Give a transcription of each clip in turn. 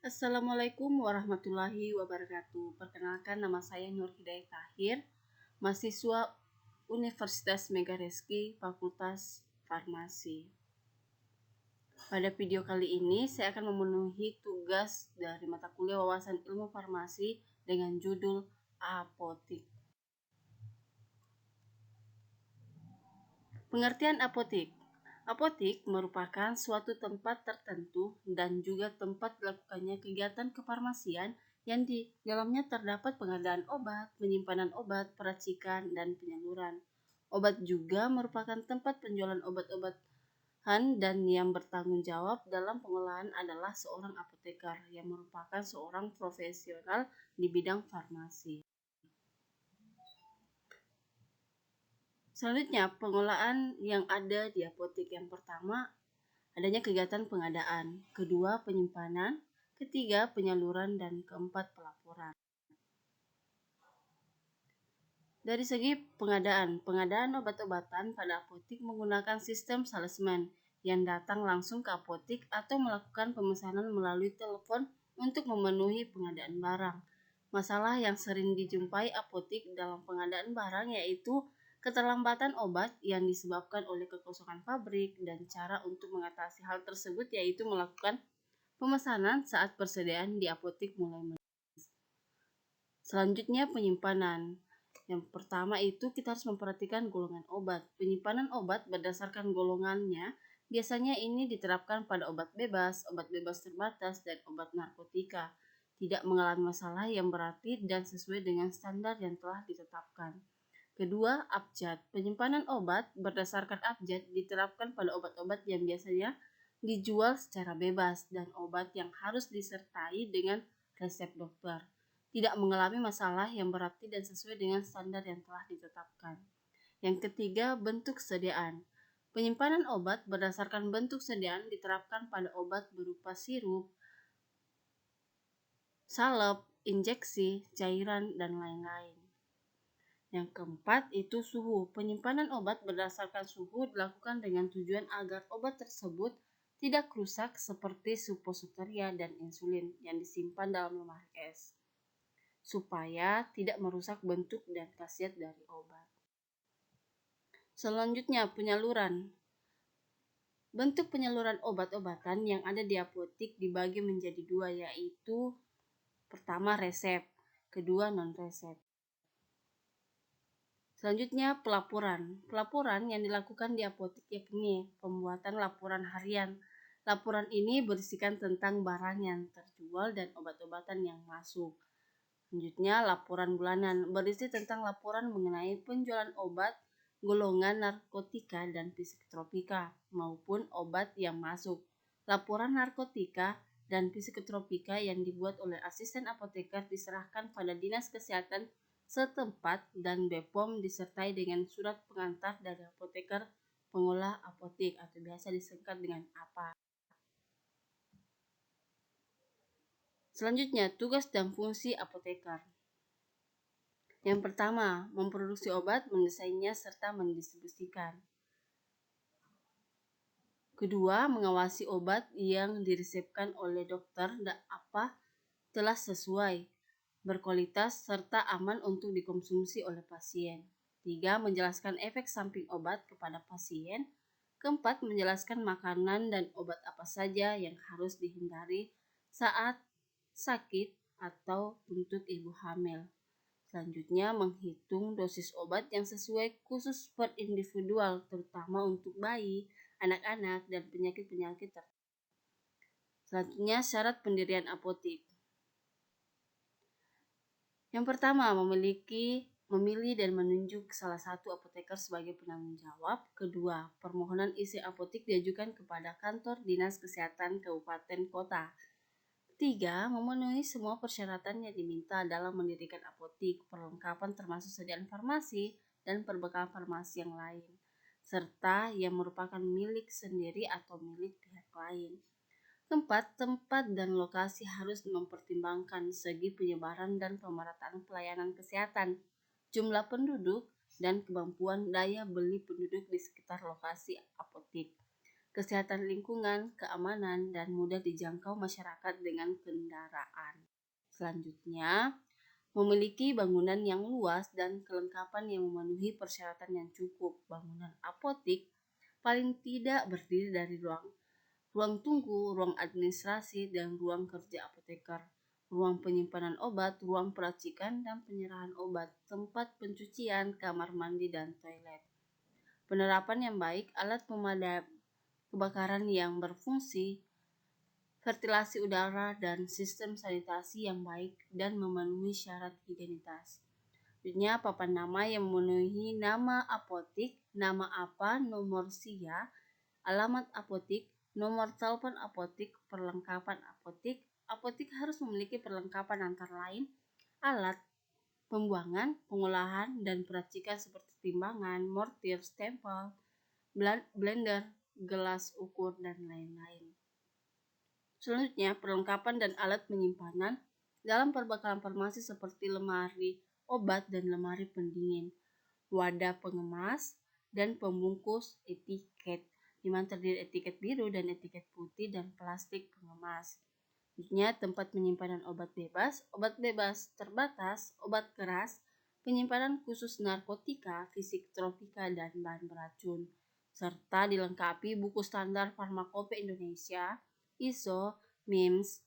Assalamualaikum warahmatullahi wabarakatuh. Perkenalkan, nama saya Nur Hidayah Tahir, mahasiswa Universitas Megareski, Fakultas Farmasi. Pada video kali ini, saya akan memenuhi tugas dari mata kuliah Wawasan Ilmu Farmasi dengan judul Apotik. Pengertian apotik. Apotik merupakan suatu tempat tertentu dan juga tempat dilakukannya kegiatan kefarmasian yang di dalamnya terdapat pengadaan obat, penyimpanan obat, peracikan, dan penyaluran. Obat juga merupakan tempat penjualan obat-obatan dan yang bertanggung jawab dalam pengolahan adalah seorang apoteker yang merupakan seorang profesional di bidang farmasi. Selanjutnya, pengolahan yang ada di apotik. Yang pertama, adanya kegiatan pengadaan. Kedua, penyimpanan. Ketiga, penyaluran. Dan keempat, pelaporan. Dari segi pengadaan obat-obatan pada apotik menggunakan sistem salesman yang datang langsung ke apotik atau melakukan pemesanan melalui telepon untuk memenuhi pengadaan barang. Masalah yang sering dijumpai apotik dalam pengadaan barang yaitu keterlambatan obat yang disebabkan oleh kekosongan pabrik, dan cara untuk mengatasi hal tersebut yaitu melakukan pemesanan saat persediaan di apotik mulai menipis. Selanjutnya, penyimpanan. Yang pertama itu kita harus memperhatikan golongan obat. Penyimpanan obat berdasarkan golongannya biasanya ini diterapkan pada obat bebas terbatas, dan obat narkotika. Tidak mengalami masalah yang berarti dan sesuai dengan standar yang telah ditetapkan. Kedua, abjad. Penyimpanan obat berdasarkan abjad diterapkan pada obat-obat yang biasanya dijual secara bebas dan obat yang harus disertai dengan resep dokter. Tidak mengalami masalah yang berarti dan sesuai dengan standar yang telah ditetapkan. Yang ketiga, bentuk sediaan. Penyimpanan obat berdasarkan bentuk sediaan diterapkan pada obat berupa sirup, salep, injeksi, cairan, dan lain-lain. Yang keempat itu suhu. Penyimpanan obat berdasarkan suhu dilakukan dengan tujuan agar obat tersebut tidak rusak seperti suppositoria dan insulin yang disimpan dalam lemari es, supaya tidak merusak bentuk dan khasiat dari obat. Selanjutnya, penyaluran. Bentuk penyaluran obat-obatan yang ada di apotik dibagi menjadi dua, yaitu pertama resep, kedua non-resep. Selanjutnya, pelaporan. Pelaporan yang dilakukan di apotik yakni pembuatan laporan harian. Laporan ini berisikan tentang barang yang terjual dan obat-obatan yang masuk. Selanjutnya, laporan bulanan berisi tentang laporan mengenai penjualan obat, golongan narkotika dan psikotropika maupun obat yang masuk. Laporan narkotika dan psikotropika yang dibuat oleh asisten apoteker diserahkan pada Dinas Kesehatan setempat dan BPOM disertai dengan surat pengantar dari apoteker pengolah apotik atau biasa disingkat dengan APA. Selanjutnya, tugas dan fungsi apoteker. Yang pertama, memproduksi obat, mendesainnya, serta mendistribusikan. Kedua, mengawasi obat yang diresepkan oleh dokter telah sesuai, berkualitas, serta aman untuk dikonsumsi oleh pasien. 3. Menjelaskan efek samping obat kepada pasien. Keempat, menjelaskan makanan dan obat apa saja yang harus dihindari saat sakit atau untuk ibu hamil. Selanjutnya, menghitung dosis obat yang sesuai khusus per individual, terutama untuk bayi, anak-anak, dan penyakit-penyakit tertentu. Selanjutnya, syarat pendirian apotik. Yang pertama, memilih dan menunjuk salah satu apoteker sebagai penanggung jawab. Kedua, permohonan izin apotik diajukan kepada kantor Dinas Kesehatan Kabupaten Kota. 3. Memenuhi semua persyaratan yang diminta dalam mendirikan apotik, perlengkapan termasuk sediaan farmasi dan perbekalan farmasi yang lain, serta yang merupakan milik sendiri atau milik pihak lain. Keempat, tempat dan lokasi harus mempertimbangkan segi penyebaran dan pemerataan pelayanan kesehatan, jumlah penduduk, dan kemampuan daya beli penduduk di sekitar lokasi apotik. kesehatan lingkungan, keamanan, dan mudah dijangkau masyarakat dengan kendaraan. Selanjutnya, memiliki bangunan yang luas dan kelengkapan yang memenuhi persyaratan yang cukup. Bangunan apotik paling tidak berdiri dari ruang tunggu, ruang administrasi, dan ruang kerja apoteker, ruang penyimpanan obat, ruang peracikan dan penyerahan obat, tempat pencucian, kamar mandi, dan toilet. Penerapan yang baik, alat pemadam kebakaran yang berfungsi, ventilasi udara, dan sistem sanitasi yang baik dan memenuhi syarat higienitas. Selanjutnya, papan nama yang memenuhi nama apotik, nama apa, nomor SIA, alamat apotik, nomor telepon apotik, perlengkapan apotik. Apotik harus memiliki perlengkapan antara lain alat pembuangan, pengolahan, dan peracikan seperti timbangan, mortir, stempel, blender, gelas ukur, dan lain-lain. Selanjutnya, perlengkapan dan alat penyimpanan dalam perbekalan farmasi seperti lemari obat dan lemari pendingin, wadah pengemas, dan pembungkus etiket, di mana terdiri etiket biru dan etiket putih dan plastik pengemas. Selanjutnya, tempat penyimpanan obat bebas terbatas, obat keras, penyimpanan khusus narkotika, fisik tropika, dan bahan beracun, serta dilengkapi buku standar farmakope Indonesia, ISO, MIMS,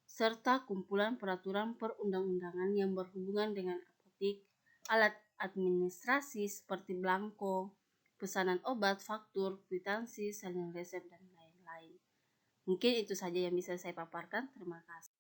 serta kumpulan peraturan perundang-undangan yang berhubungan dengan apotik, alat administrasi seperti belangko, pesanan obat, faktur, kwitansi, salin resep, dan lain-lain. Mungkin itu saja yang bisa saya paparkan. Terima kasih.